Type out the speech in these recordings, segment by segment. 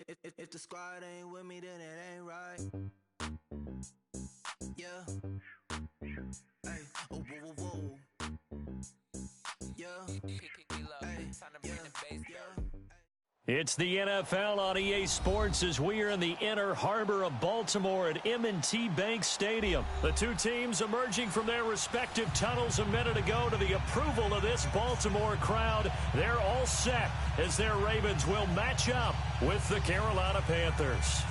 If the squad ain't with me, then it ain't right. Yeah. Hey. Oh, whoa, whoa, whoa. Yeah. Hey. Yeah. It's the NFL on EA Sports as we are in the inner harbor of Baltimore at M&T Bank Stadium. The two teams emerging from their respective tunnels a minute ago to the approval of this Baltimore crowd. They're all set as their Ravens will match up with the Carolina Panthers.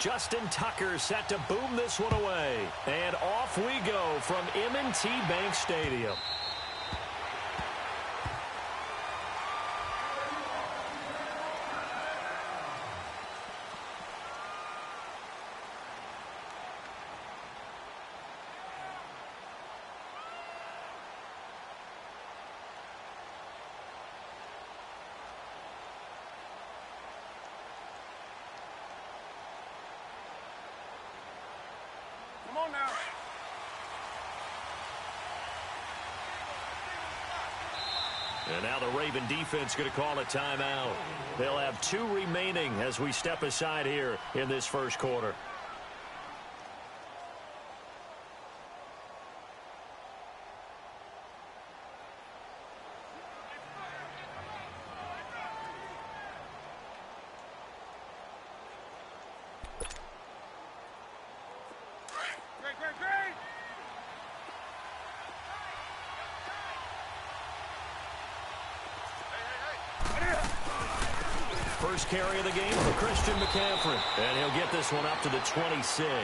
Justin Tucker set to boom this one away. And off we go from M&T Bank Stadium. Come on now. And now the Raven defense going to call a timeout. They'll have 2 remaining as we step aside here in this first quarter. First carry of the game for Christian McCaffrey. And he'll get this one up to the 26.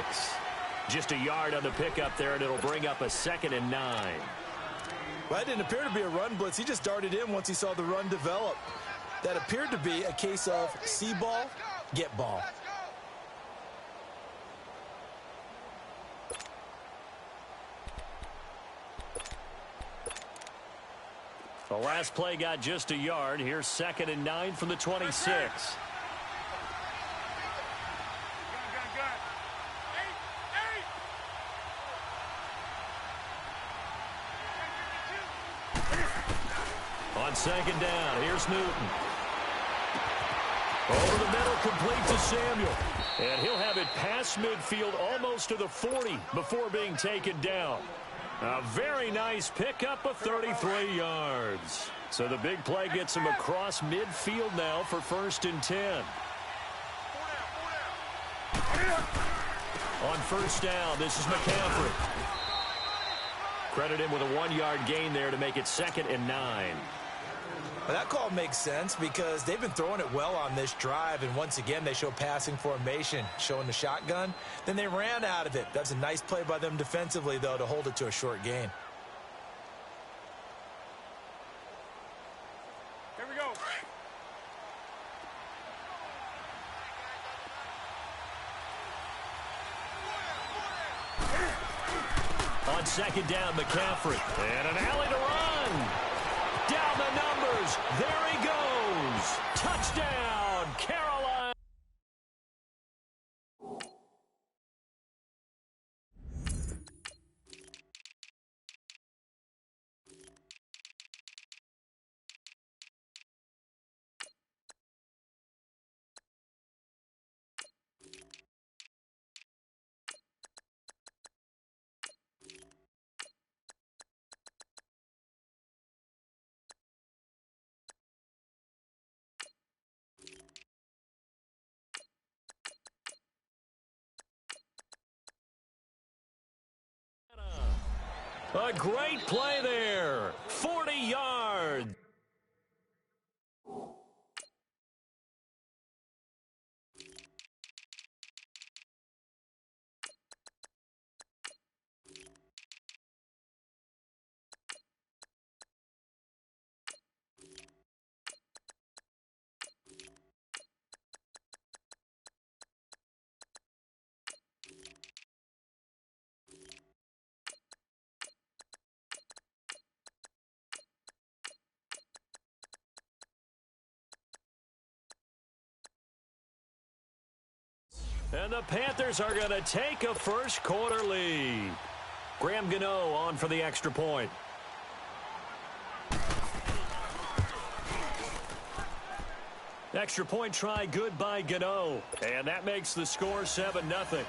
Just a yard on the pickup there, and it'll bring up a 2nd and 9. Well, that didn't appear to be a run blitz. He just darted in once he saw the run develop. That appeared to be a case of see ball, get ball. The last play got just a yard. Here's 2nd and 9 from the 26. On 2nd down, here's Newton. Over the middle, complete to Samuel. And he'll have it past midfield almost to the 40 before being taken down. A very nice pickup of 33 yards. So the big play gets him across midfield now for 1st and 10. On 1st down, this is McCaffrey. Credit him with a 1-yard gain there to make it 2nd and 9. Well, that call makes sense because they've been throwing it well on this drive, and once again they show passing formation, showing the shotgun. Then they ran out of it. That's a nice play by them defensively, though, to hold it to a short gain. Here we go. On 2nd down, McCaffrey. And an alley to run. Down the numbers. There he goes. Touchdown, Carolina. A great play there. 40 yards. And the Panthers are going to take a first quarter lead. Graham Gano on for the extra point. Extra point try good by Gano. And that makes the score 7-0.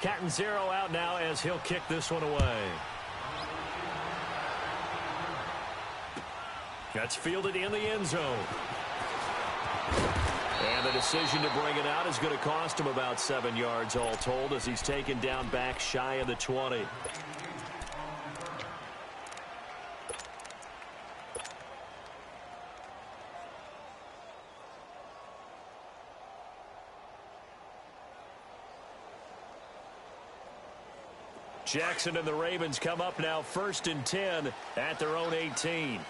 Catanzaro out now as he'll kick this one away. That's fielded in the end zone. And the decision to bring it out is going to cost him about 7 yards all told as he's taken down back shy of the 20. Jackson and the Ravens come up now 1st and 10 at their own 18.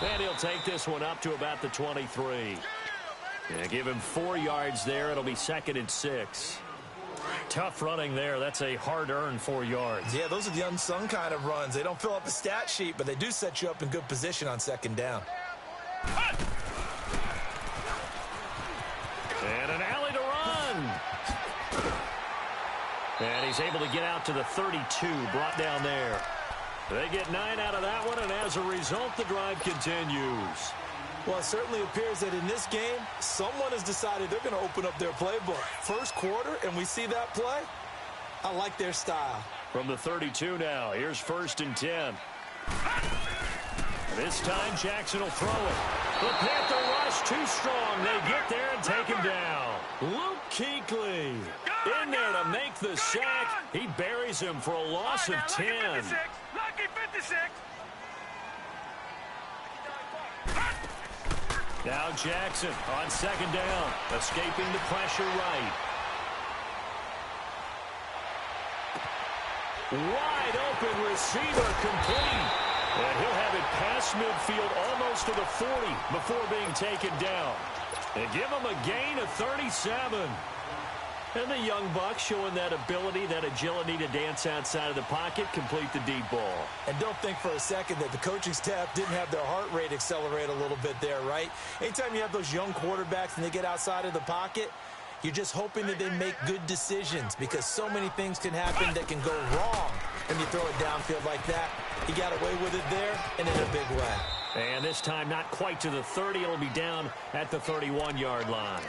And he'll take this one up to about the 23. Yeah, give him 4 yards there. It'll be 2nd and 6. Tough running there. That's a hard-earned 4 yards. Yeah, those are the unsung kind of runs. They don't fill up the stat sheet, but they do set you up in good position on 2nd down. And an alley to run. And he's able to get out to the 32, brought down there. They get 9 out of that one, and as a result, the drive continues. Well, it certainly appears that in this game, someone has decided they're going to open up their playbook. First quarter, and we see that play. I like their style. From the 32 now, here's 1st and 10. This time, Jackson will throw it. The Panther rush too strong. They get there and take him down. Luke Kuechly in there to make the sack. He buries him for a loss of 10. Lucky 56. Now Jackson on 2nd down, escaping the pressure right. Wide open receiver complete. And he'll have it past midfield almost to the 40 before being taken down. And give him a gain of 37. And the young buck showing that ability, that agility to dance outside of the pocket, complete the deep ball. And don't think for a second that the coaching staff didn't have their heart rate accelerate a little bit there, right? Anytime you have those young quarterbacks and they get outside of the pocket, you're just hoping that they make good decisions because so many things can happen that can go wrong when you throw it downfield like that. He got away with it there and in a big way. And this time not quite to the 30. It'll be down at the 31-yard line.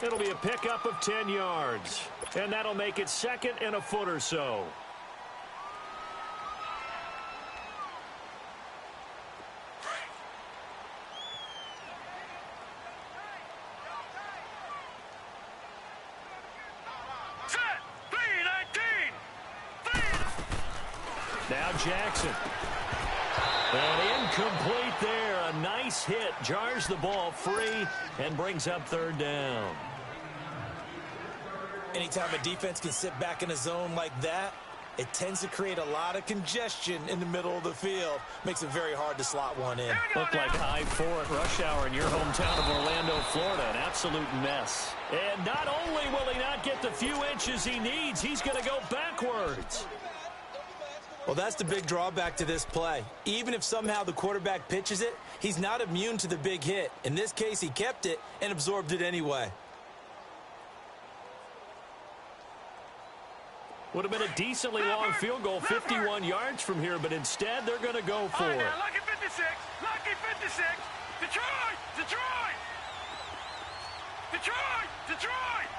It'll be a pickup of 10 yards. And that'll make it 2nd and a foot or so. Now Jackson. And incomplete there. A nice hit. Jars the ball free and brings up 3rd down. Anytime a defense can sit back in a zone like that, it tends to create a lot of congestion in the middle of the field. Makes it very hard to slot one in. Looked like I-4 at rush hour in your hometown of Orlando, Florida. An absolute mess. And not only will he not get the few inches he needs, he's going to go backwards. Well, that's the big drawback to this play. Even if somehow the quarterback pitches it, he's not immune to the big hit. In this case, he kept it and absorbed it anyway. Would have been a decently long field goal, 51 yards from here, but instead they're going to go for it. Lucky 56, lucky 56, Detroit, Detroit, Detroit, Detroit.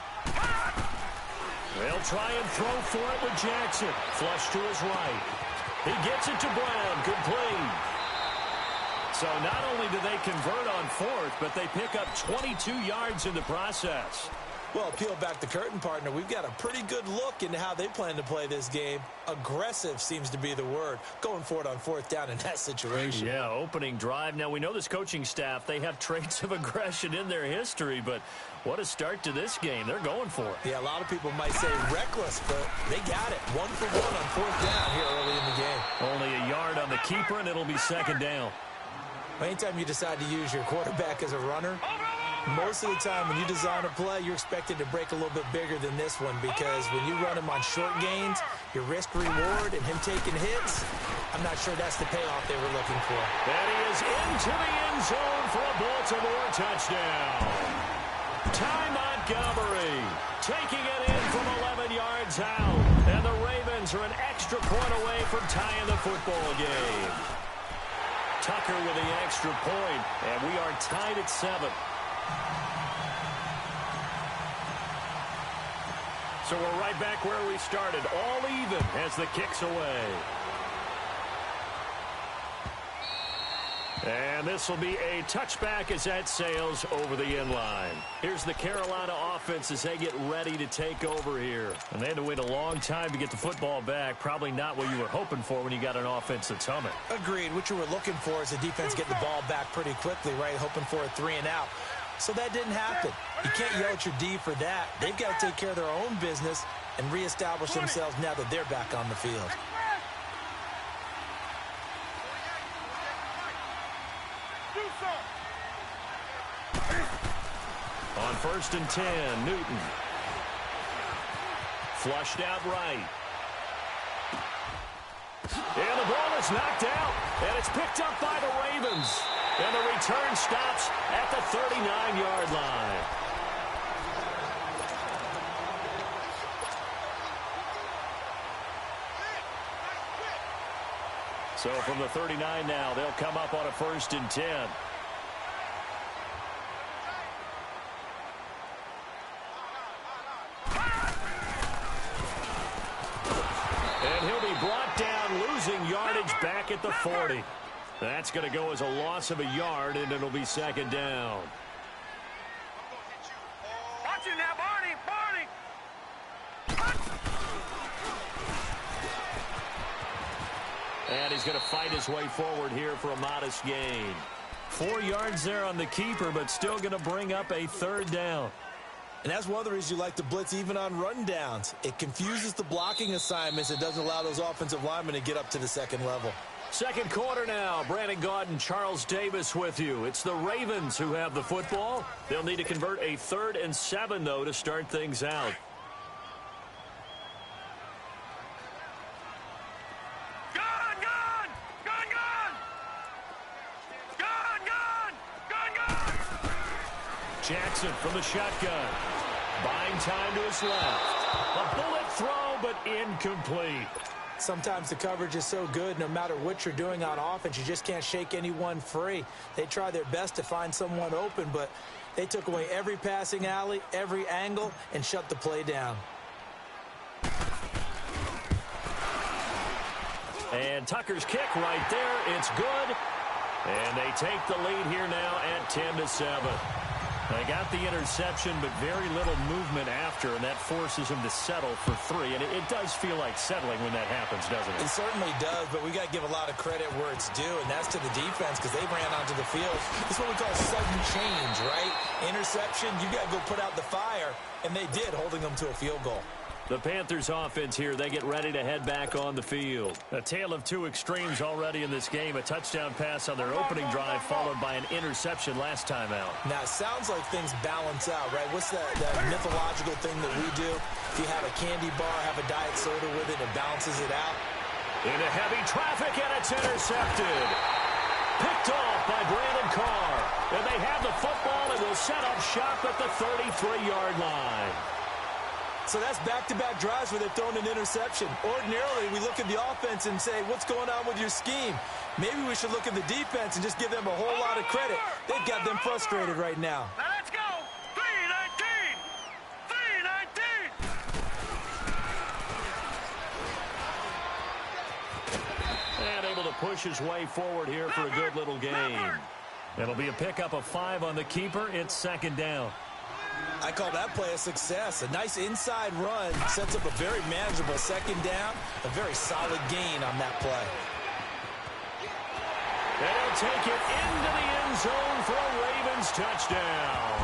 They'll try and throw for it with Jackson. Flush to his right. He gets it to Brown, complete. So not only do they convert on 4th, but they pick up 22 yards in the process. Well, peel back the curtain, partner. We've got a pretty good look into how they plan to play this game. Aggressive seems to be the word. Going for it on 4th down in that situation. Yeah, opening drive. Now, we know this coaching staff, they have traits of aggression in their history, but what a start to this game. They're going for it. Yeah, a lot of people might say reckless, but they got it. 1 for 1 on 4th down here early in the game. Only a yard on the keeper, and it'll be 2nd down. Anytime you decide to use your quarterback as a runner, Most of the time when you design a play, you're expected to break a little bit bigger than this one because when you run him on short gains, your risk-reward and him taking hits, I'm not sure that's the payoff they were looking for. And he is into the end zone for a Baltimore touchdown. Ty Montgomery taking it in from 11 yards out. And the Ravens are an extra point away from tying the football game. Tucker with the extra point, and we are tied at 7. So we're right back where we started, all even as the kick's away. And this will be a touchback as that sails over the end line. Here's the Carolina offense as they get ready to take over here. And they had to wait a long time to get the football back. Probably not what you were hoping for when you got an offense that's humming. Agreed. What you were looking for is the defense getting the ball back pretty quickly, right? Hoping for a 3-and-out. So that didn't happen. You can't yell at your D for that. They've got to take care of their own business and reestablish themselves now that they're back on the field. On 1st and 10, Newton. Flushed out right. And the ball is knocked out, and it's picked up by the Ravens. And the return stops at the 39-yard line. So from the 39 now, they'll come up on a 1st and 10. And he'll be brought down, losing yardage back at the 40. That's going to go as a loss of a yard, and it'll be 2nd down. Watch it now, Barney! And he's going to fight his way forward here for a modest gain. 4 yards there on the keeper, but still going to bring up a 3rd down. And that's one of the reasons you like to blitz even on run downs. It confuses the blocking assignments. It doesn't allow those offensive linemen to get up to the 2nd level. 2nd quarter now. Brandon Gaudin, Charles Davis with you. It's the Ravens who have the football. They'll need to convert a 3rd and 7, though, to start things out. Jackson from the shotgun. Buying time to his left. A bullet throw, but incomplete. Sometimes the coverage is so good, no matter what you're doing on offense, you just can't shake anyone free. They try their best to find someone open, but they took away every passing alley, every angle, and shut the play down. And Tucker's kick right there. It's good. And they take the lead here now at 10-7. They got the interception, but very little movement after, and that forces him to settle for 3. And it does feel like settling when that happens, doesn't it? It certainly does, but we got to give a lot of credit where it's due, and that's to the defense because they ran onto the field. This is what we call sudden change, right? Interception, you got to go put out the fire, and they did, holding them to a field goal. The Panthers offense here, they get ready to head back on the field. A tale of two extremes already in this game. A touchdown pass on their opening drive followed by an interception last time out. Now, it sounds like things balance out, right? What's that mythological thing that we do? If you have a candy bar, have a diet soda with it, it balances it out. Into heavy traffic, and it's intercepted. Picked off by Brandon Carr. And they have the football and will set up shop at the 33-yard line. So that's back-to-back drives where they're throwing an interception. Ordinarily, we look at the offense and say, what's going on with your scheme? Maybe we should look at the defense and just give them a whole lot of credit. They've got them frustrated right now. Now let's go. 3-19. 3-19. And able to push his way forward here for a good little gain. It'll be a pickup of 5 on the keeper. It's 2nd down. I call that play a success. A nice inside run sets up a very manageable 2nd down. A very solid gain on that play. And he'll take it into the end zone for a Ravens touchdown.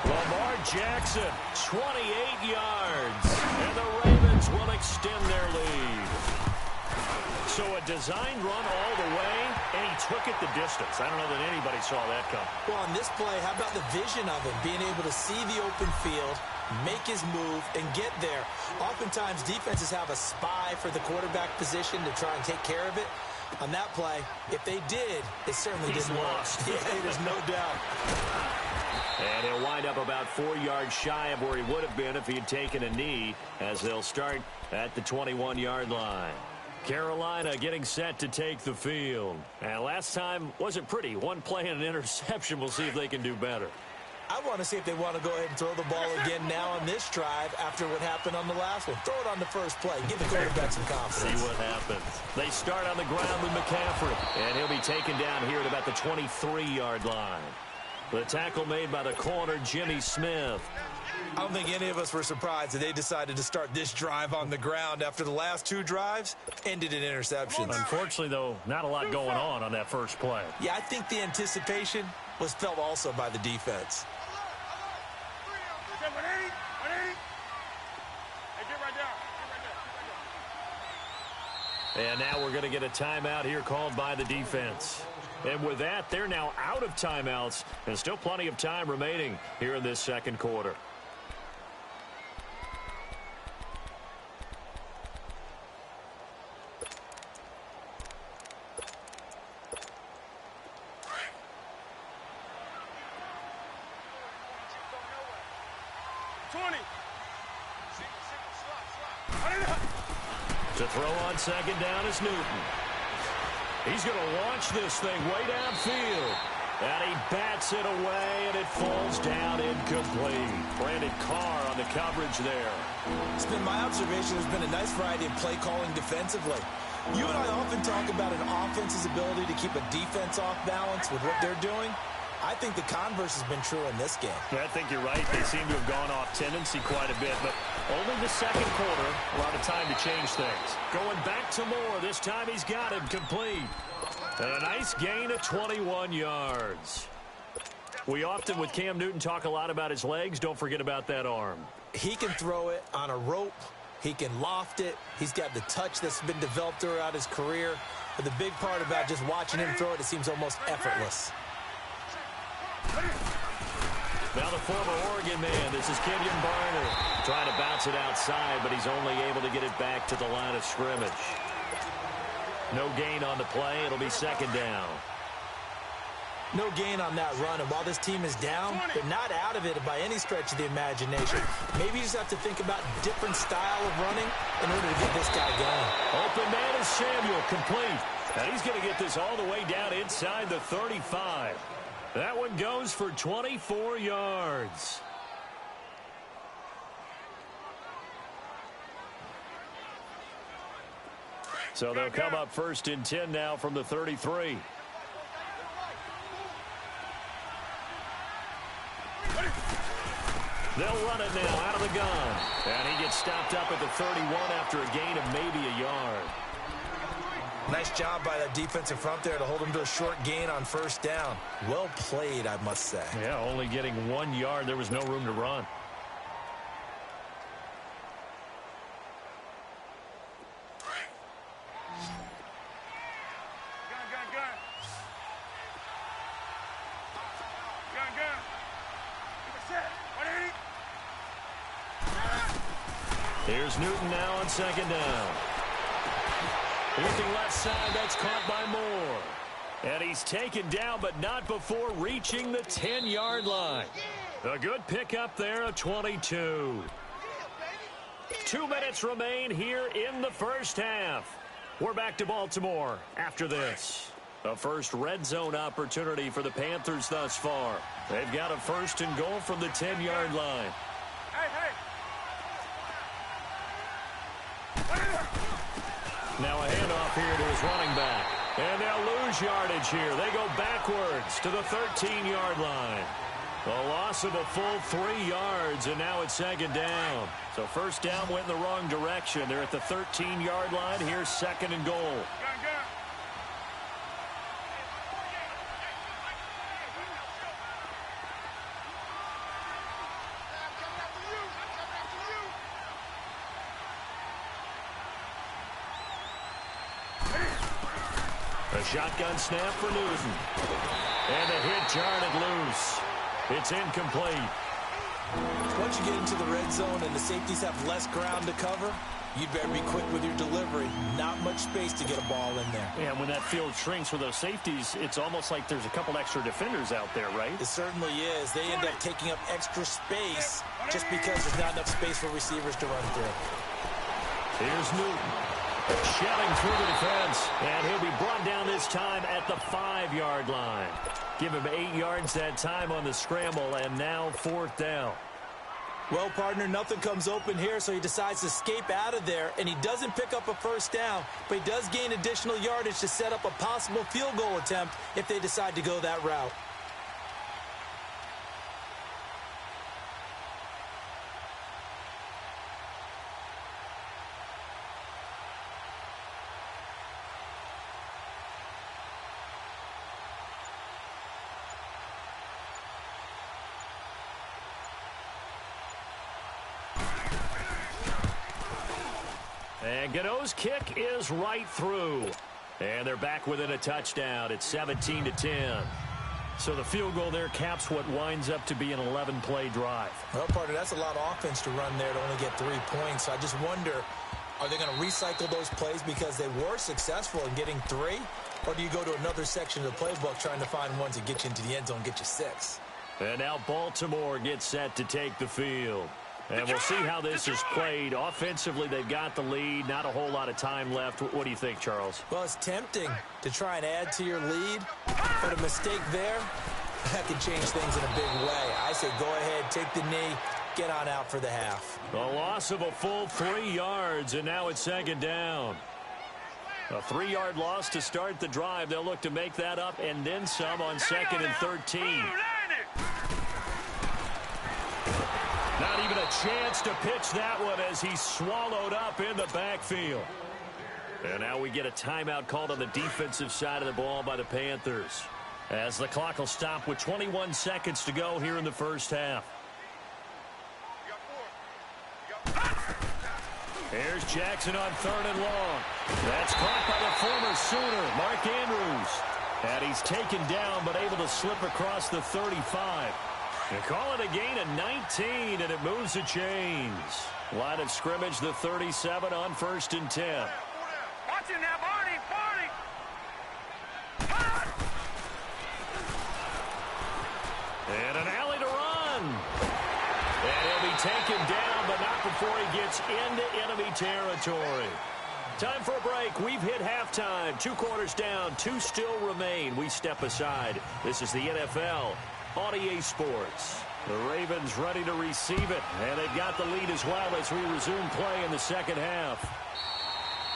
Lamar Jackson, 28 yards. And the Ravens will extend their lead. So a designed run all the way. and he took it the distance. I don't know that anybody saw that come. Well, on this play, how about the vision of him, being able to see the open field, make his move, and get there. Oftentimes, defenses have a spy for the quarterback position to try and take care of it. On that play, if they did, it certainly didn't work. Yeah, there's no doubt. And he'll wind up about 4 yards shy of where he would have been if he had taken a knee, as they'll start at the 21-yard line. Carolina getting set to take the field. And last time wasn't pretty. One play and an interception. We'll see if they can do better. I want to see if they want to go ahead and throw the ball again now on this drive after what happened on the last one. Throw it on the first play. Give the quarterback some confidence. See what happens. They start on the ground with McCaffrey, and he'll be taken down here at about the 23-yard line. The tackle made by the corner, Jimmy Smith. I don't think any of us were surprised that they decided to start this drive on the ground after the last 2 drives ended in interceptions. Unfortunately, though, not a lot going on that first play. Yeah, I think the anticipation was felt also by the defense. And now we're going to get a timeout here called by the defense. And with that, they're now out of timeouts, and still plenty of time remaining here in this second quarter. To throw on second down is Newton. He's going to launch this thing way downfield. And he bats it away, and it falls down incomplete. Brandon Carr on the coverage there. It's been my observation there's been a nice variety of play calling defensively. You and I often talk about an offense's ability to keep a defense off balance with what they're doing. I think the converse has been true in this game. I think you're right. They seem to have gone off tendency quite a bit, but only the second quarter, a lot of time to change things. Going back to Moore. This time he's got him complete. And a nice gain of 21 yards. We often, with Cam Newton, talk a lot about his legs. Don't forget about that arm. He can throw it on a rope. He can loft it. He's got the touch that's been developed throughout his career. But the big part about just watching him throw it, it seems almost effortless. Now the former Oregon man, this is Kenyon Barner, trying to bounce it outside, but he's only able to get it back to the line of scrimmage. No gain on the play. It'll be second down. No gain on that run, and while this team is down, they're not out of it by any stretch of the imagination. Maybe you just have to think about a different style of running in order to get this guy going. Open man is Samuel, complete. And he's going to get this all the way down inside the 35. That one goes for 24 yards. So they'll come up first and 10 now from the 33. They'll run it now out of the gun. And he gets stopped up at the 31 after a gain of maybe a yard. Nice job by that defensive front there to hold him to a short gain on first down. Well played, I must say. Yeah, only getting 1 yard. There was no room to run. Here's Newton now on second down. Looking left side, that's caught by Moore. And he's taken down, but not before reaching the 10-yard line. A good pickup there, a 22. 2 minutes remain here in the first half. We're back to Baltimore after this. A first red zone opportunity for the Panthers thus far. They've got a first and goal from the 10-yard line. Now a handoff here to his running back. And they'll lose yardage here. They go backwards to the 13-yard line. A loss of a full 3 yards, and now it's second down. So first down went in the wrong direction. They're at the 13-yard line. Here's second and goal. A shotgun snap for Newton. And a hit jarred it loose. It's incomplete. Once you get into the red zone and the safeties have less ground to cover, you'd better be quick with your delivery. Not much space to get a ball in there. Yeah, when that field shrinks for those safeties, it's almost like there's a couple extra defenders out there, right? It certainly is. They end up taking up extra space just because there's not enough space for receivers to run through. Here's Newton. Shelling through the defense. And he'll be brought down this time at the 5-yard line. Give him 8 yards that time on the scramble, and now 4th down. Well, partner, nothing comes open here, so he decides to escape out of there, and he doesn't pick up a first down, but he does gain additional yardage to set up a possible field goal attempt if they decide to go that route. And Gano's kick is right through. And they're back within a touchdown. It's 17-10. So the field goal there caps what winds up to be an 11-play drive. Well, partner, that's a lot of offense to run there to only get 3 points. So I just wonder, are they going to recycle those plays because they were successful in getting 3? Or do you go to another section of the playbook trying to find ones that get you into the end zone and get you 6? And now Baltimore gets set to take the field. And we'll see how this is played. Offensively, they've got the lead. Not a whole lot of time left. What do you think, Charles? Well, it's tempting to try and add to your lead, but a mistake there, that can change things in a big way. I say go ahead, take the knee, get on out for the half. A loss of a full 3 yards, and now it's 2nd down. A 3-yard loss to start the drive. They'll look to make that up and then some on 2nd and 13. Not even a chance to pitch that one as he's swallowed up in the backfield. And now we get a timeout called on the defensive side of the ball by the Panthers, as the clock will stop with 21 seconds to go here in the first half. Here's Jackson on 3rd and long. That's caught by the former Sooner, Mark Andrews. And he's taken down but able to slip across the 35. They call it a gain of 19, and it moves the chains. Line of scrimmage, the 37 on 1st and 10. Watch him now, Barney, Barney. And an alley to run. And he'll be taken down, but not before he gets into enemy territory. Time for a break. We've hit halftime. 2 quarters down, 2 still remain. We step aside. This is the NFL on EA Sports. The Ravens ready to receive it, and they've got the lead as well as we resume play in the second half.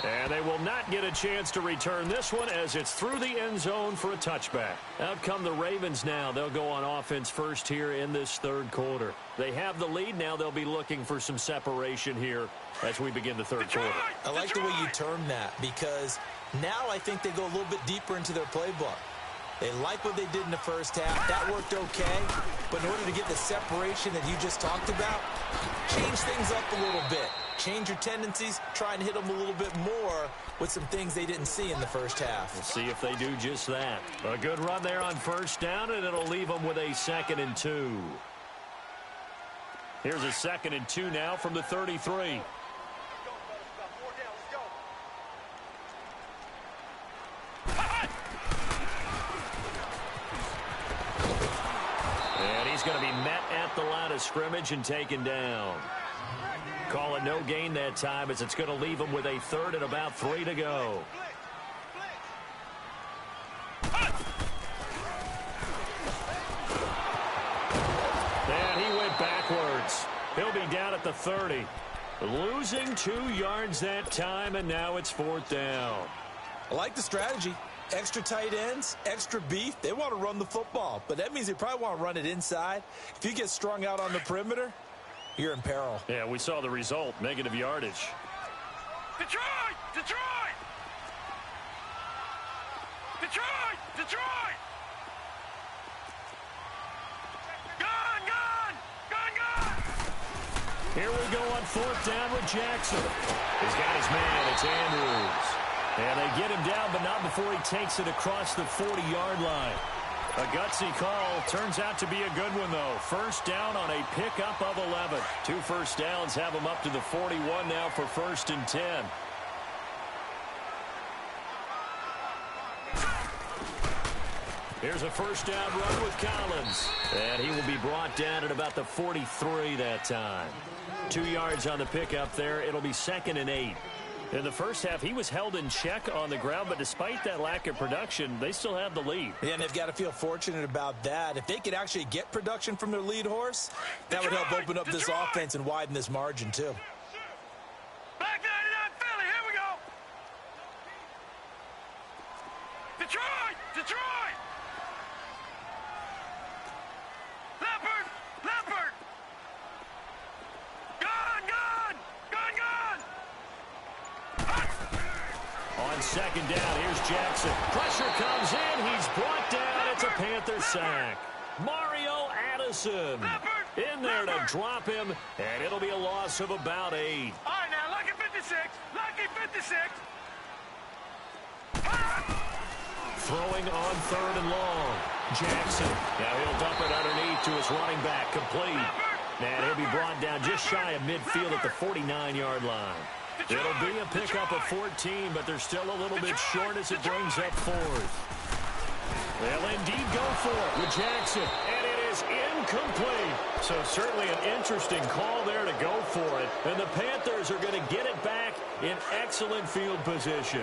And they will not get a chance to return this one as it's through the end zone for a touchback. Out come the Ravens now. They'll go on offense first here in this 3rd quarter. They have the lead now. They'll be looking for some separation here as we begin the 3rd quarter. I like the way you term that, because now I think they go a little bit deeper into their playbook. They like what they did in the first half. That worked okay. But in order to get the separation that you just talked about, change things up a little bit. Change your tendencies. Try and hit them a little bit more with some things they didn't see in the first half. We'll see if they do just that. A good run there on 1st down, and it'll leave them with a 2nd and 2. Here's a 2nd and 2 now from the 33. He's going to be met at the line of scrimmage and taken down. Call it no gain that time as it's going to leave him with a 3rd and about 3 to go. And he went backwards. He'll be down at the 30. Losing 2 yards that time, and now it's 4th down. I like the strategy. Extra tight ends, extra beef. They want to run the football, but that means they probably want to run it inside. If you get strung out on the perimeter, you're in peril. Yeah, we saw the result, negative yardage. Detroit! Detroit! Detroit! Detroit! Gone! Gone! Gone! Gone! Here we go on 4th down with Jackson. He's got his man. It's Andrews. And they get him down, but not before he takes it across the 40-yard line. A gutsy call. Turns out to be a good one, though. First down on a pickup of 11. 2 first downs have him up to the 41 now for 1st and 10. Here's a first down run with Collins. And he will be brought down at about the 43 that time. 2 yards on the pickup there. It'll be 2nd and 8. In the first half, he was held in check on the ground, but despite that lack of production, they still have the lead. Yeah, and they've got to feel fortunate about that. If they could actually get production from their lead horse, that would help open up this offense and widen this margin, too. Back 99 Philly, here we go. Detroit! Detroit! Leopard! Leopard! Gone! Gone! Gone! Gone! On 2nd down, here's Jackson. Pressure comes in. He's brought down. It's a Panther sack. Mario Addison in there to drop him, and it'll be a loss of about 8. All right, now, lucky 56. Lucky 56. Throwing on 3rd and long. Jackson. Now he'll dump it underneath to his running back. Complete. And he'll be brought down just shy of midfield at the 49-yard line. It'll be a pickup of 14, but they're still a little bit short as it brings up 4th. They'll indeed go for it with Jackson, and it is incomplete. So certainly an interesting call there to go for it. And the Panthers are going to get it back in excellent field position.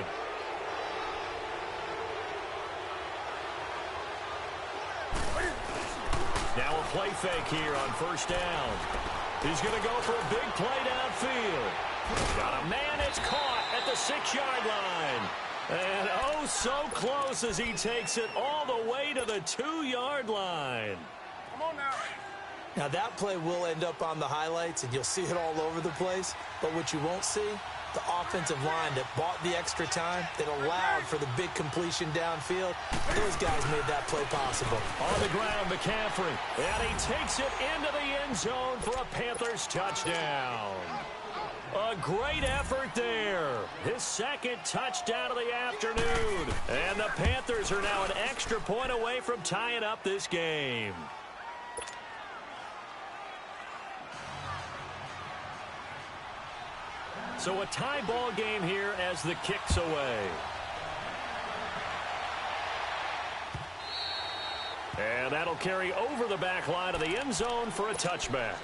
Now a play fake here on 1st down. He's going to go for a big play downfield. Got a man, it's caught at the 6-yard line. And oh, so close as he takes it all the way to the 2-yard line. Come on now. Now, that play will end up on the highlights, and you'll see it all over the place. But what you won't see, the offensive line that bought the extra time, that allowed for the big completion downfield, those guys made that play possible. On the ground, McCaffrey, and he takes it into the end zone for a Panthers touchdown. A great effort there. His 2nd touchdown of the afternoon. And the Panthers are now an extra point away from tying up this game. So a tie ball game here as the kick's away. And that'll carry over the back line of the end zone for a touchback.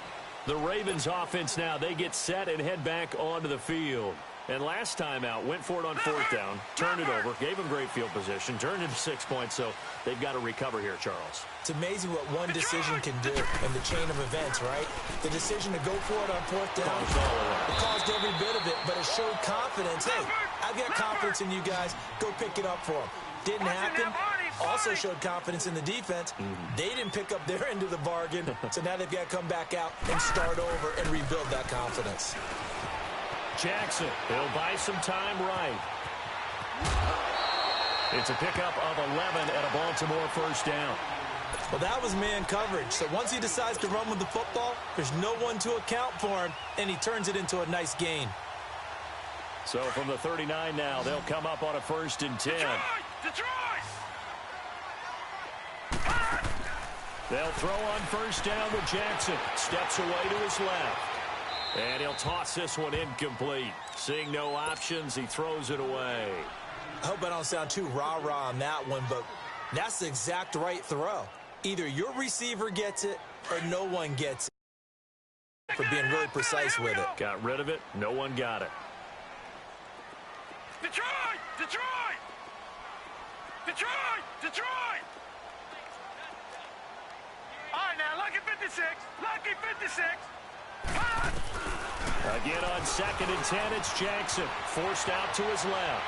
The Ravens offense now, they get set and head back onto the field. And last time out, went for it on 4th down, turned it over, gave them great field position, turned into 6 points, so they've got to recover here, Charles. It's amazing what one decision can do in the chain of events, right? The decision to go for it on 4th down, it caused every bit of it, but it showed confidence. Hey, I've got confidence in you guys. Go pick it up for them. Didn't happen. Also showed confidence in the defense. They didn't pick up their end of the bargain, so now they've got to come back out and start over and rebuild that confidence. Jackson, he'll buy some time right. It's a pickup of 11 at a Baltimore 1st down. Well, that was man coverage. So once he decides to run with the football, there's no one to account for him, and he turns it into a nice gain. So from the 39 now, they'll come up on a 1st and 10. Detroit! They'll throw on 1st down with Jackson. Steps away to his left. And he'll toss this one incomplete. Seeing no options, he throws it away. I hope I don't sound too rah-rah on that one, but that's the exact right throw. Either your receiver gets it or no one gets it. For being really precise with it. Got rid of it. No one got it. Detroit! Detroit! Detroit! Detroit! All right, now, lucky 56. Lucky 56. Again on 2nd and 10, it's Jackson. Forced out to his left.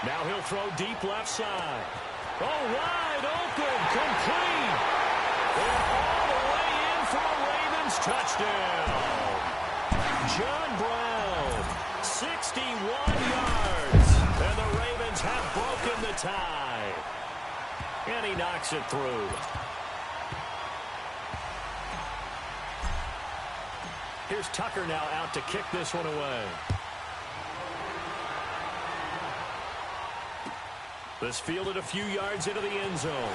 Now he'll throw deep left side. Oh, wide open. Complete. And all the way in for a Ravens touchdown. John Brown, 61 yards. And the Ravens have broken the tie. And he knocks it through. Here's Tucker now out to kick this one away. This fielded a few yards into the end zone.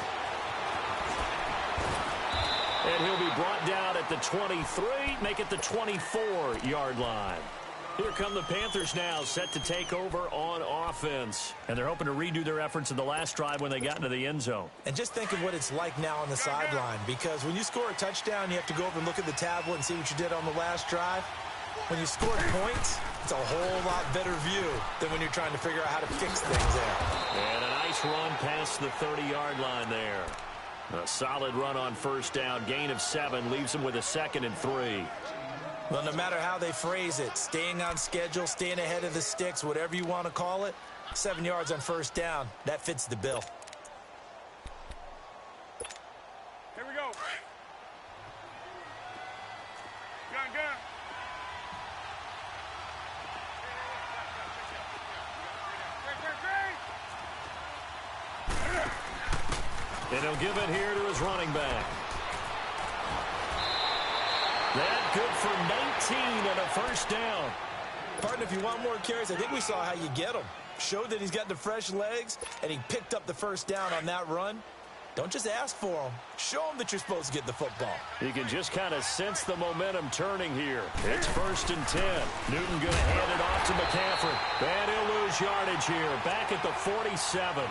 And he'll be brought down at the 23, make it the 24-yard line. Here come the Panthers now, set to take over on offense. And they're hoping to redo their efforts in the last drive when they got into the end zone. And just think of what it's like now on the sideline, because when you score a touchdown, you have to go over and look at the tablet and see what you did on the last drive. When you scored points, it's a whole lot better view than when you're trying to figure out how to fix things there. And a nice run past the 30-yard line there. A solid run on first down, gain of 7, leaves them with a 2nd and 3. Well, no matter how they phrase it, staying on schedule, staying ahead of the sticks, whatever you want to call it, 7 yards on first down, that fits the bill. Here we go. Gun. And he'll give it here to his running back. That good for 19 and a first down. Partner, if you want more carries, I think we saw how you get them. Showed that he's got the fresh legs, and he picked up the first down on that run. Don't just ask for them. Show them that you're supposed to get the football. You can just kind of sense the momentum turning here. It's 1st and 10. Newton going to hand it off to McCaffrey. And he'll lose yardage here. Back at the 47.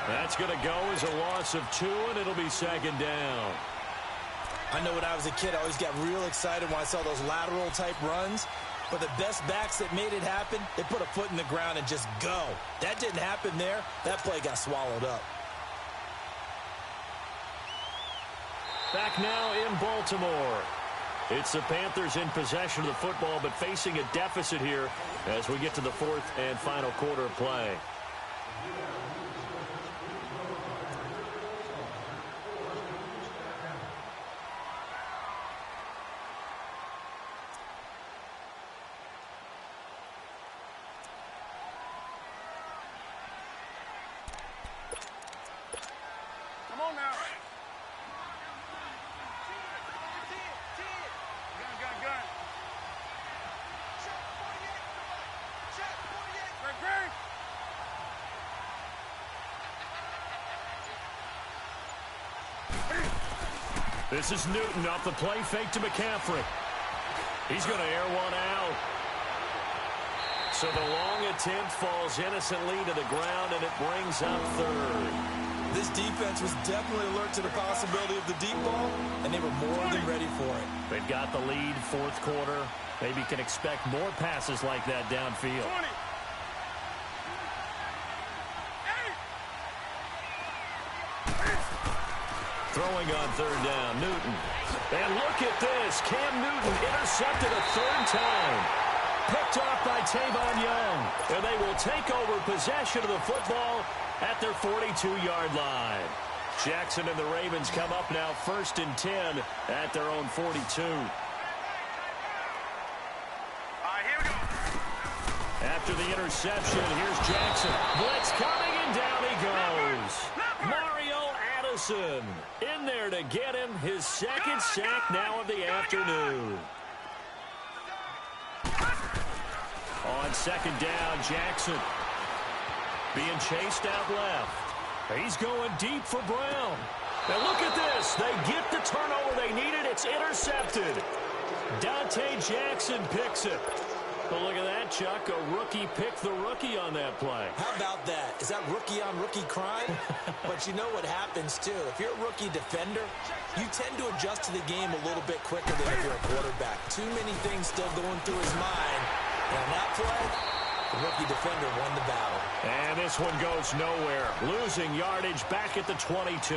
That's going to go as a loss of 2, and it'll be 2nd down. I know when I was a kid, I always got real excited when I saw those lateral-type runs. But the best backs that made it happen, they put a foot in the ground and just go. That didn't happen there. That play got swallowed up. Back now in Baltimore. It's the Panthers in possession of the football, but facing a deficit here as we get to the 4th and final quarter of play. Come on now. Gun. Great. This is Newton off the play fake to McCaffrey. He's going to air one out. So the long attempt falls innocently to the ground, and it brings up 3rd. This defense was definitely alert to the possibility of the deep ball, and they were more than ready for it. They've got the lead, 4th quarter. Maybe can expect more passes like that downfield. 20. Throwing on 3rd down, Newton. And look at this. Cam Newton intercepted a 3rd time. Picked off by Tavon Young. And they will take over possession of the football at their 42-yard line. Jackson and the Ravens come up now 1st and 10 at their own 42. Here we go. After the interception, here's Jackson. Blitz coming, and down he goes. Mario Addison in there to get him his 2nd sack now of the afternoon. On 2nd down, Jackson being chased out left. He's going deep for Brown. And look at this. They get the turnover they needed. It's intercepted. Dante Jackson picks it. Well, look at that, Chuck. A rookie picked the rookie on that play. How about that? Is that rookie-on-rookie crime? But you know what happens, too. If you're a rookie defender, you tend to adjust to the game a little bit quicker than if you're a quarterback. Too many things still going through his mind. And on that play, the rookie defender won the battle. And this one goes nowhere. Losing yardage back at the 22.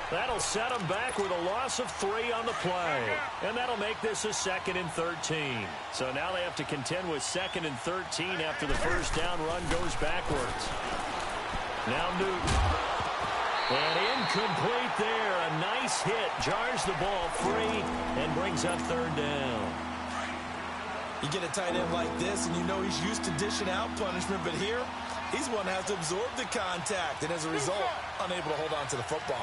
That'll set them back with a loss of 3 on the play. And that'll make this a 2nd and 13. So now they have to contend with 2nd and 13 after the first down run goes backwards. Now Newton. And incomplete there. A nice hit. Jars the ball free and brings up 3rd down. You get a tight end like this, and you know he's used to dishing out punishment, but here, he's one that has to absorb the contact, and as a result, unable to hold on to the football.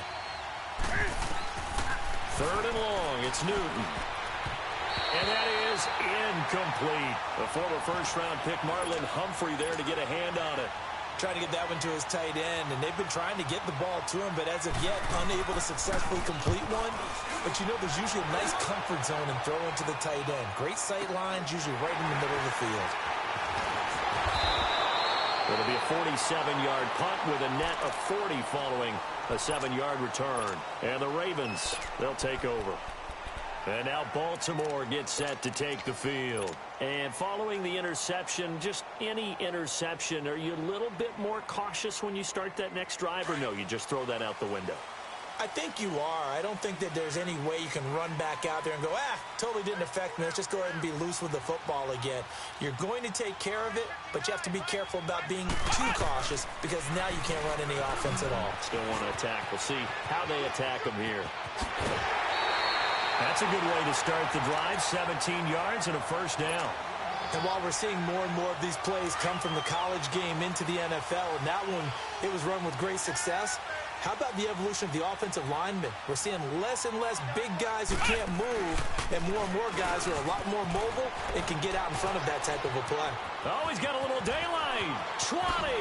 3rd and long, it's Newton. And that is incomplete. The former first-round pick, Marlon Humphrey, there to get a hand on it. trying to get that one to his tight end, and they've been trying to get the ball to him, but as of yet, unable to successfully complete one. But you know, there's usually a nice comfort zone in throwing to the tight end. Great sight lines, usually right in the middle of the field. It'll be a 47-yard punt with a net of 40 following a 7-yard return. And the Ravens, they'll take over. And now Baltimore gets set to take the field. And following the interception, just any interception, are you a little bit more cautious when you start that next drive, or no, you just throw that out the window? I think you are. I don't think that there's any way you can run back out there and go, totally didn't affect me. Let's just go ahead and be loose with the football again. You're going to take care of it, but you have to be careful about being too cautious because now you can't run any offense at all. Still want to attack. We'll see how they attack them here. That's a good way to start the drive. 17 yards and a first down. And while we're seeing more and more of these plays come from the college game into the NFL, and that one, it was run with great success, how about the evolution of the offensive linemen? We're seeing less and less big guys who can't move and more guys who are a lot more mobile and can get out in front of that type of a play. Oh, he's got a little daylight. 20.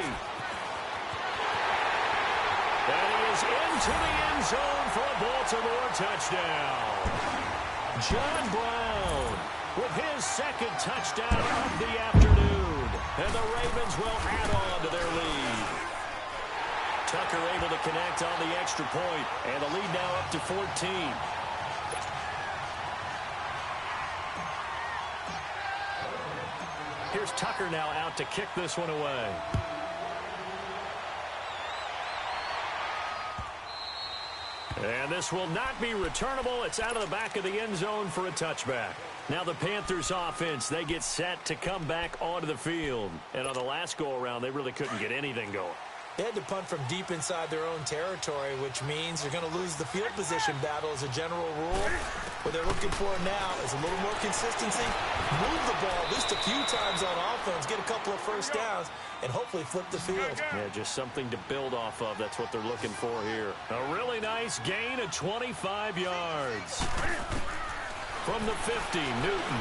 And he is into the end zone for a Baltimore touchdown. John Brown with his second touchdown of the afternoon. And the Ravens will add on to their lead. Tucker able to connect on the extra point, and the lead now up to 14. Here's Tucker now out to kick this one away. And this will not be returnable. It's out of the back of the end zone for a touchback. Now the Panthers offense, they get set to come back onto the field. And on the last go-around, they really couldn't get anything going. They had to punt from deep inside their own territory, which means they're going to lose the field position battle as a general rule. What they're looking for now is a little more consistency, move the ball at least a few times on offense, get a couple of first downs, and hopefully flip the field. Yeah, just something to build off of. That's what they're looking for here. A really nice gain of 25 yards. From the 50, Newton.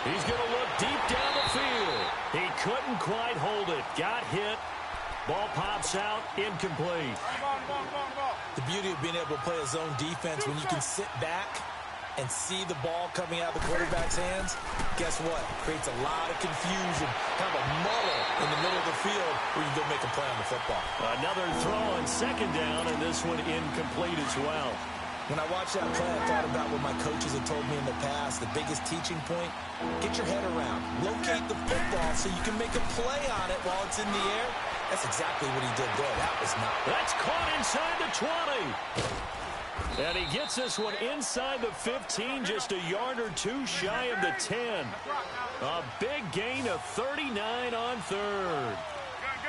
He's going to look deep down the field. He couldn't quite hold it. Got hit. Ball pops out, incomplete. The beauty of being able to play a zone defense when you can sit back and see the ball coming out of the quarterback's hands, guess what? Creates a lot of confusion. Have a muddle in the middle of the field where you can go make a play on the football. Another throw on second down, and this one incomplete as well. When I watched that play, I thought about what my coaches had told me in the past. The biggest teaching point, get your head around. Locate the football so you can make a play on it while it's in the air. That's exactly what he did there. That was not. That's caught inside the 20. And he gets this one inside the 15, just a yard or two shy of the 10. A big gain of 39 on third.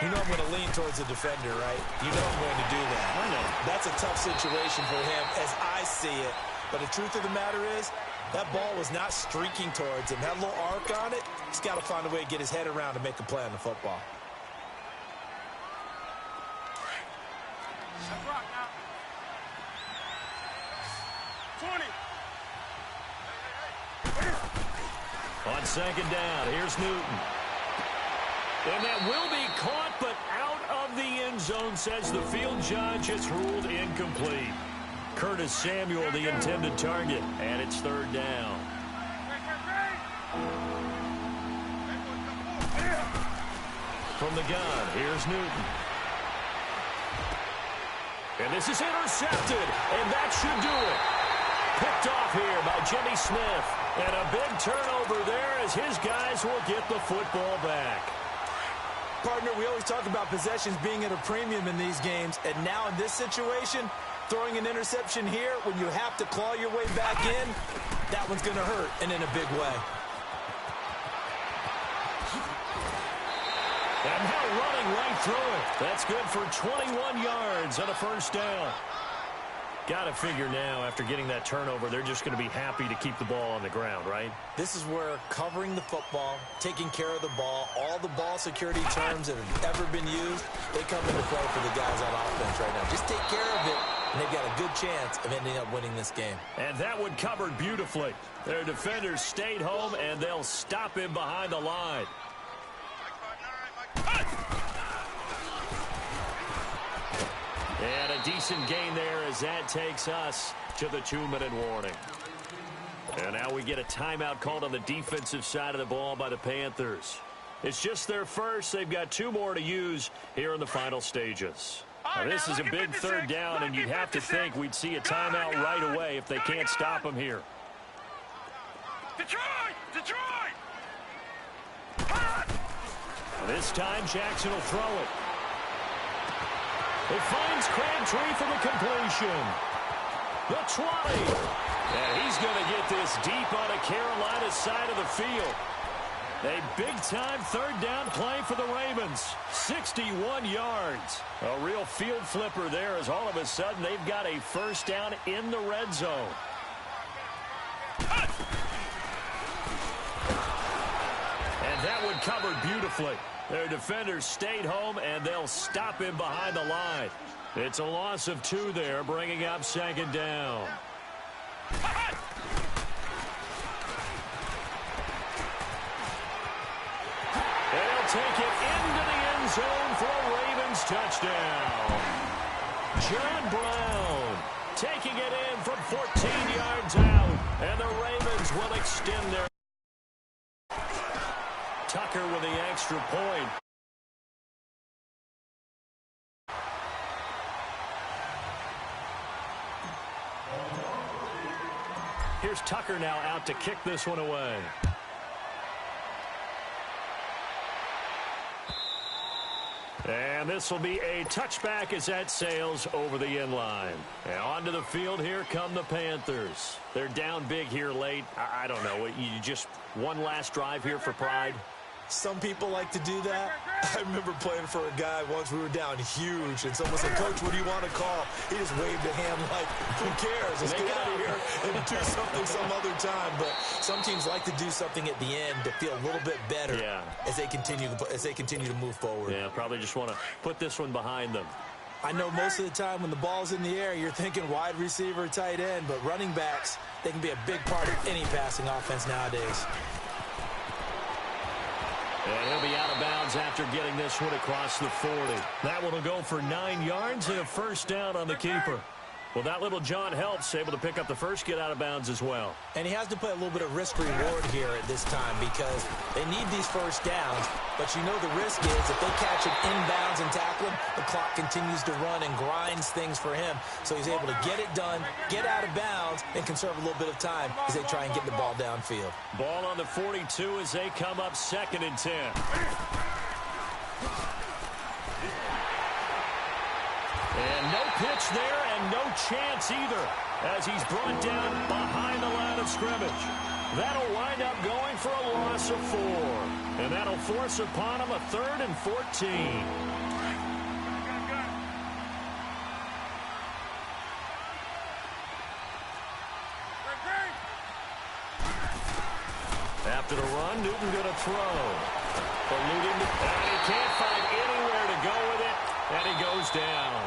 You know I'm going to lean towards the defender, right? You know I'm going to do that. I know. That's a tough situation for him as I see it. But the truth of the matter is, that ball was not streaking towards him. Had a little arc on it. He's got to find a way to get his head around to make a play on the football. On second down, here's Newton. And that will be caught, but out of the end zone, says the field judge. It's ruled incomplete. Curtis Samuel, the intended target, and it's third down. From the gun, here's Newton. And this is intercepted, and that should do it. Picked off here by Jimmy Smith. And a big turnover there as his guys will get the football back. Partner, we always talk about possessions being at a premium in these games, and now in this situation, throwing an interception here when you have to claw your way back in, that one's going to hurt, and in a big way. And now running right through it. That's good for 21 yards and a first down. Got to figure now, after getting that turnover, they're just going to be happy to keep the ball on the ground, right? This is where covering the football, taking care of the ball, all the ball security terms that have ever been used, they come into play for the guys on offense right now. Just take care of it, and they've got a good chance of ending up winning this game. And that one covered beautifully. Their defenders stayed home, and they'll stop him behind the line. And a decent gain there as that takes us to the 2-minute warning. And now we get a timeout called on the defensive side of the ball by the Panthers. It's just their first. They've got 2 more to use here in the final stages. Now, this is a big third down, and you'd have to think we'd see a timeout right away if they can't stop them here. Detroit! Detroit! This time, Jackson will throw it. It finds Crabtree for the completion. The 20. And he's going to get this deep on a Carolina side of the field. A big-time third down play for the Ravens. 61 yards. A real field flipper there as all of a sudden they've got a first down in the red zone. And that one covered beautifully. Their defenders stayed home, and they'll stop him behind the line. It's a loss of 2 there, bringing up second down. They'll take it into the end zone for a Ravens touchdown. John Brown taking it in from 14 yards out, and the Ravens will extend their... Tucker with the extra point. Here's Tucker now out to kick this one away. And this will be a touchback as that sails over the end line. And onto the field, here come the Panthers. They're down big here late. I don't know. You just one last drive here for pride? Some people like to do that. I remember playing for a guy once. We were down huge, and someone said, "Coach, what do you want to call?" He just waved a hand like, "Who cares? Let's get out of here and do something some other time." But some teams like to do something at the end to feel a little bit better as they continue to move forward. Yeah, probably just want to put this one behind them. I know most of the time when the ball's in the air, you're thinking wide receiver, tight end, but running backs, they can be a big part of any passing offense nowadays. And he'll be out of bounds after getting this one across the 40. That one will go for 9 yards and a first down on the keeper. Well, that little John helps, able to pick up the first, get out of bounds as well. And he has to play a little bit of risk-reward here at this time because they need these first downs. But you know the risk is if they catch him inbounds and tackle him, the clock continues to run and grinds things for him. So he's able to get it done, get out of bounds, and conserve a little bit of time as they try and get the ball downfield. Ball on the 42 as they come up 2nd and 10. And no pitch there and no chance either as he's brought down behind the line of scrimmage. That'll wind up going for a loss of 4. And that'll force upon him a 3rd and 14. After the run, Newton going to throw. Eluding, and he can't find anywhere to go with it. And he goes down.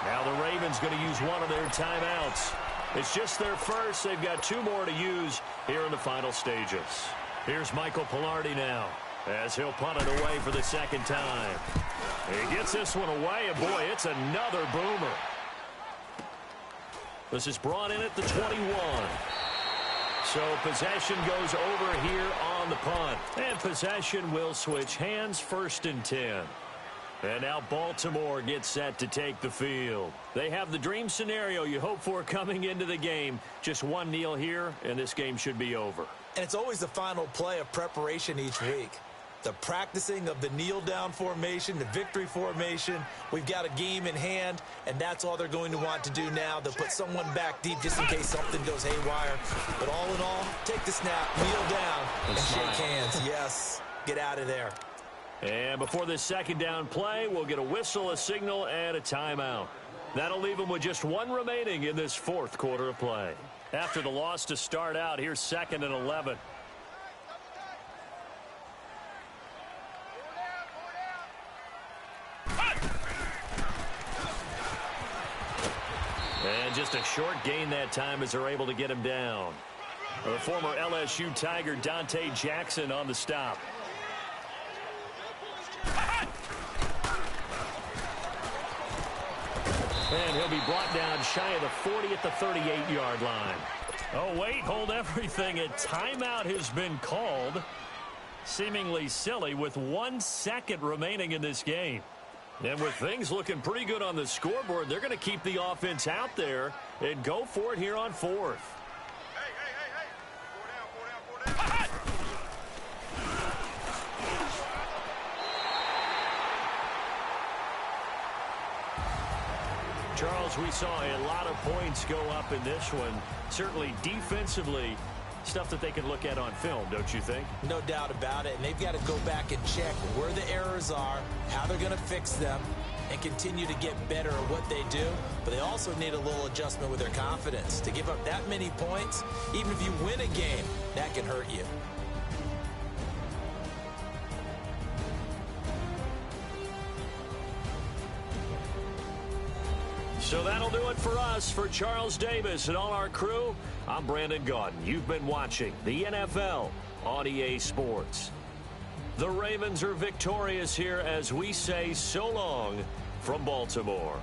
Now the Ravens going to use one of their timeouts. It's just their first. They've got 2 more to use here in the final stages. Here's Michael Pilardi now as he'll punt it away for the 2nd time. He gets this one away, and boy, it's another boomer. This is brought in at the 21. So possession goes over here on the punt. And possession will switch hands, 1st and 10. And now Baltimore gets set to take the field. They have the dream scenario you hope for coming into the game. Just one kneel here, and this game should be over. And it's always the final play of preparation each week. The practicing of the kneel-down formation, the victory formation. We've got a game in hand, and that's all they're going to want to do now. They'll put someone back deep just in case something goes haywire. But all in all, take the snap, kneel down, and shake hands. Yes, get out of there. And before this 2nd down play, we'll get a whistle, a signal, and a timeout. That'll leave them with just 1 remaining in this 4th quarter of play. After the loss to start out, here's 2nd and 11. And just a short gain that time as they're able to get him down. The former LSU Tiger Dante Jackson on the stop. And he'll be brought down shy of the 40 at the 38-yard line. Oh, wait, hold everything. A timeout has been called. Seemingly silly with 1 second remaining in this game. And with things looking pretty good on the scoreboard, they're going to keep the offense out there and go for it here on 4th. Hey. 4 down. Charles, we saw a lot of points go up in this one. Certainly defensively, stuff that they can look at on film, don't you think? No doubt about it. And they've got to go back and check where the errors are, how they're going to fix them, and continue to get better at what they do. But they also need a little adjustment with their confidence. To give up that many points, even if you win a game, that can hurt you. So that'll do it for us. For Charles Davis and all our crew, I'm Brandon Gaudin. You've been watching the NFL on EA Sports. The Ravens are victorious here as we say so long from Baltimore.